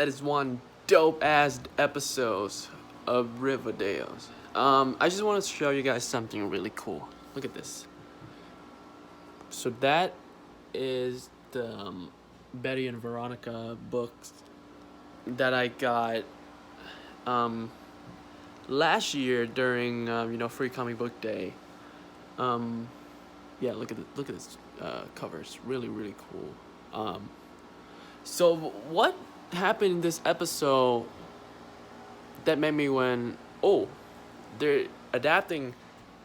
that is one dope ass episodes of Riverdale. I just want to show you guys something really cool. Look at this. So that is the Betty and Veronica books that I got last year during Free Comic Book Day. Yeah, look at this cover. It's really cool. So what happened in this episode that made me when they're adapting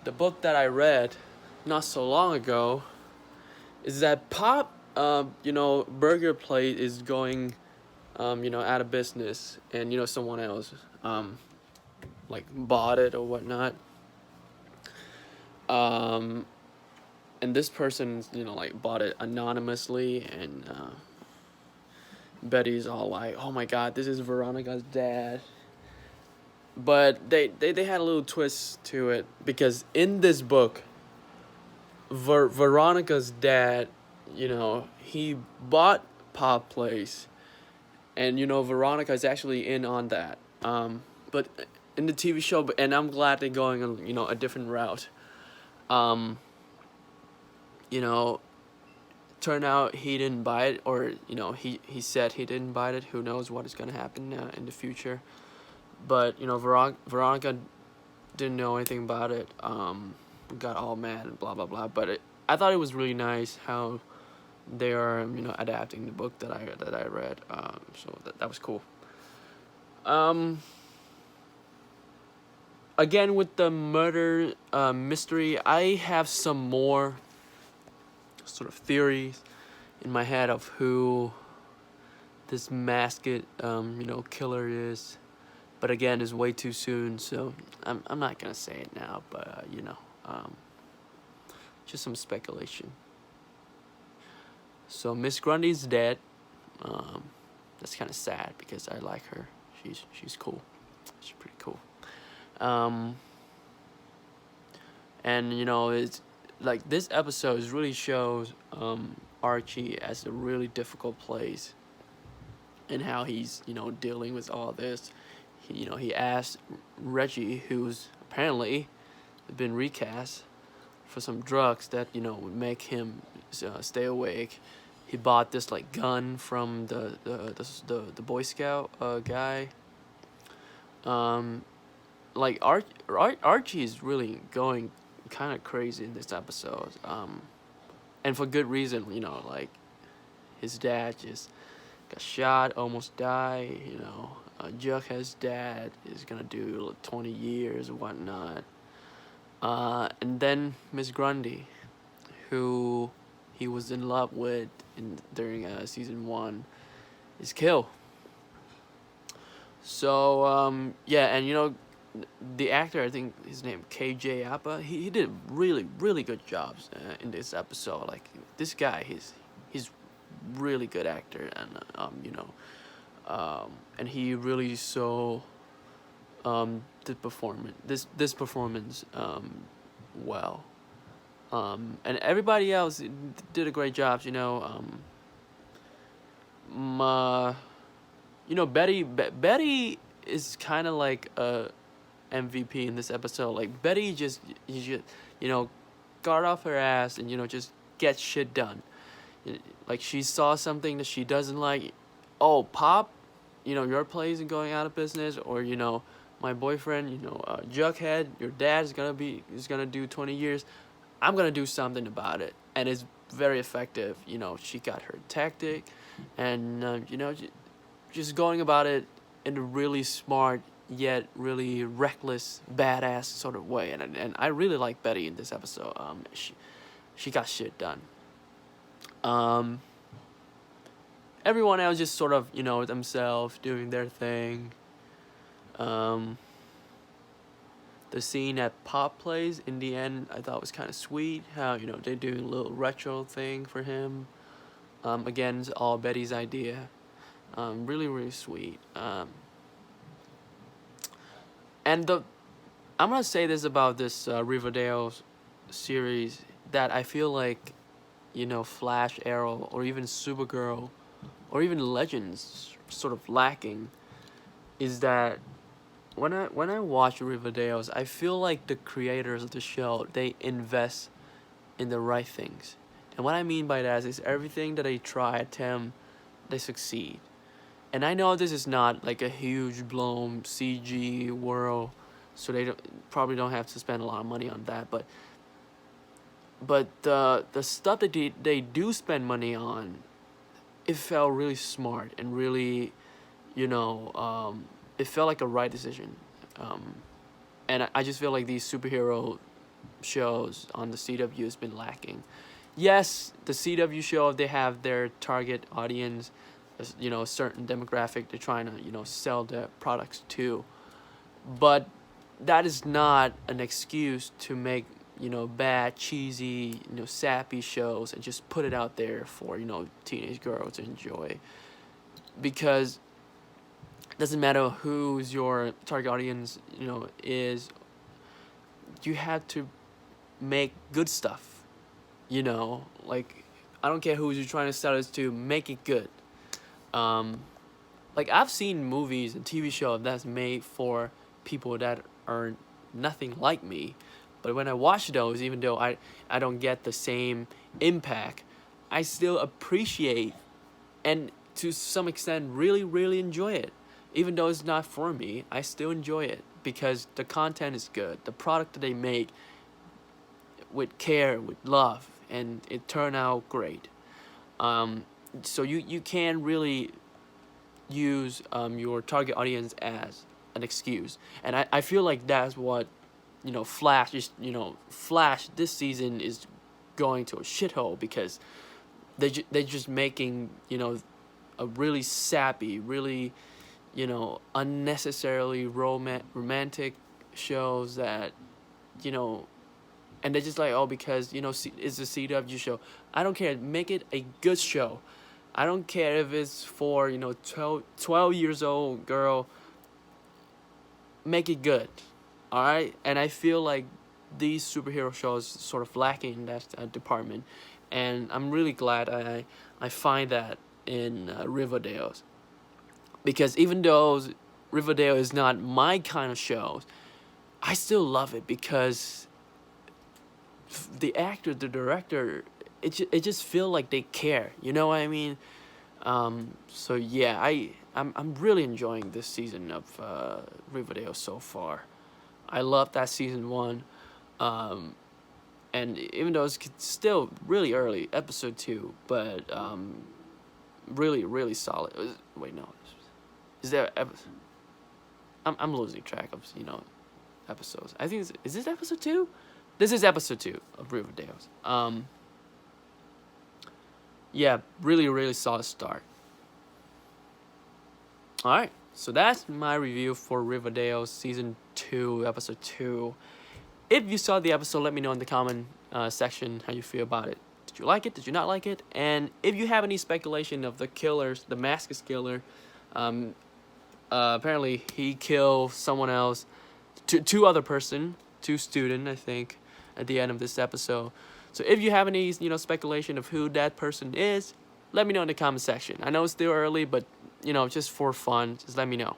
the book that I read not so long ago is that Pop burger plate is going out of business, and someone else like bought it or whatnot. And this person like bought it anonymously, and Betty's all like, oh my god, this is Veronica's dad. But they had a little twist to it, because in this book, Veronica's dad, he bought Pop Place, and Veronica is actually in on that. But in the TV show, and I'm glad they're going on a different route. Turn out he didn't buy it, or he said he didn't buy it. Who knows what is gonna happen in the future? But Veronica didn't know anything about it. Got all mad and blah blah blah. But I thought it was really nice how they are adapting the book that I read. So that was cool. Again, with the murder mystery, I have some more sort of theories in my head of who this masked killer is. But again, it's way too soon, so I'm not gonna say it now. But just some speculation. So Miss Grundy's dead. That's kind of sad because I like her. She's cool. She's pretty cool. And it's like this episode really shows Archie as a really difficult place, and how he's dealing with all this. He asked Reggie, who's apparently been recast, for some drugs that would make him stay awake. He bought this like gun from the Boy Scout guy. Like Archie is really going kind of crazy in this episode, and for good reason. Like his dad just got shot, almost died. Jughead's dad is gonna do 20 years and whatnot. And then Miss Grundy, who he was in love with during season 1, is killed. So yeah, and the actor, I think his name KJ Apa, he did really good jobs in this episode. Like this guy, he's really good actor, and and he really saw the performance this performance well. And everybody else did a great job. Betty is kind of like a MVP in this episode. Like Betty just got off her ass and just get shit done. Like she saw something that she doesn't like. Oh, Pop, your place is going out of business, or my boyfriend, Jughead, your dad is gonna do 20 years. I'm gonna do something about it, and it's very effective. She got her tactic, and just going about it in a really smart yet really reckless, badass sort of way. And I really like Betty in this episode. She got shit done. Everyone else just sort of themselves doing their thing. The scene at Pop Place in the end, I thought was kind of sweet. How they're doing a little retro thing for him. Again, it's all Betty's idea. Really sweet. And I'm gonna say this about this Riverdale series, that I feel like Flash, Arrow, or even Supergirl, or even Legends sort of lacking is that when I watch Riverdale's, I feel like the creators of the show, they invest in the right things. And what I mean by that is everything that they try, attempt, they succeed. And I know this is not like a huge blown CG world, so they probably don't have to spend a lot of money on that. But the stuff that they do spend money on, it felt really smart and really, it felt like a right decision. And I just feel like these superhero shows on the CW has been lacking. Yes, the CW show, they have their target audience, a certain demographic they're trying to, sell their products to. But that is not an excuse to make, bad, cheesy, sappy shows and just put it out there for, teenage girls to enjoy. Because it doesn't matter who's your target audience, is, you have to make good stuff, like, I don't care who you're trying to sell this to, make it good. Like, I've seen movies and TV shows that's made for people that are nothing like me, but when I watch those, even though I don't get the same impact, I still appreciate and to some extent really, really enjoy it. Even though it's not for me, I still enjoy it because the content is good, the product that they make with care, with love, and it turned out great. So you can really use your target audience as an excuse, and I feel like that's what Flash is. Flash this season is going to a shithole because they're just making a really sappy, really unnecessarily romantic shows that and they're just like, oh, because it's a CW show. I don't care, make it a good show. I don't care if it's for 12 years old girl, make it good. All right. And I feel like these superhero shows sort of lacking in that department, and I'm really glad I find that in Riverdale's. Because even though Riverdale is not my kind of show, I still love it because the actor, the director, it just feel like they care. You know what I mean? So yeah, I'm really enjoying this season of Riverdale so far. I love that season 1, and even though it's still really early, episode 2, but really, really solid. Wait, no. Is there? I'm losing track of episodes. I think is this episode 2? This is episode 2 of Riverdale's. Yeah, really, really solid start. All right, so that's my review for Riverdale season 2, episode 2. If you saw the episode, let me know in the comment section how you feel about it. Did you like it? Did you not like it? And if you have any speculation of the killers, the masked killer, apparently he killed someone else, two other person, 2 student, I think, at the end of this episode. So if you have any speculation of who that person is, let me know in the comment section. I know it's still early, but just for fun, just let me know.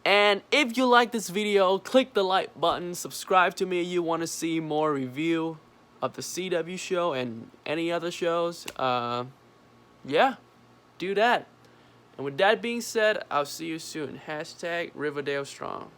And if you like this video, click the like button, subscribe to me if you want to see more review of the CW show and any other shows. Yeah, do that. And with that being said, I'll see you soon. #Riverdale Strong.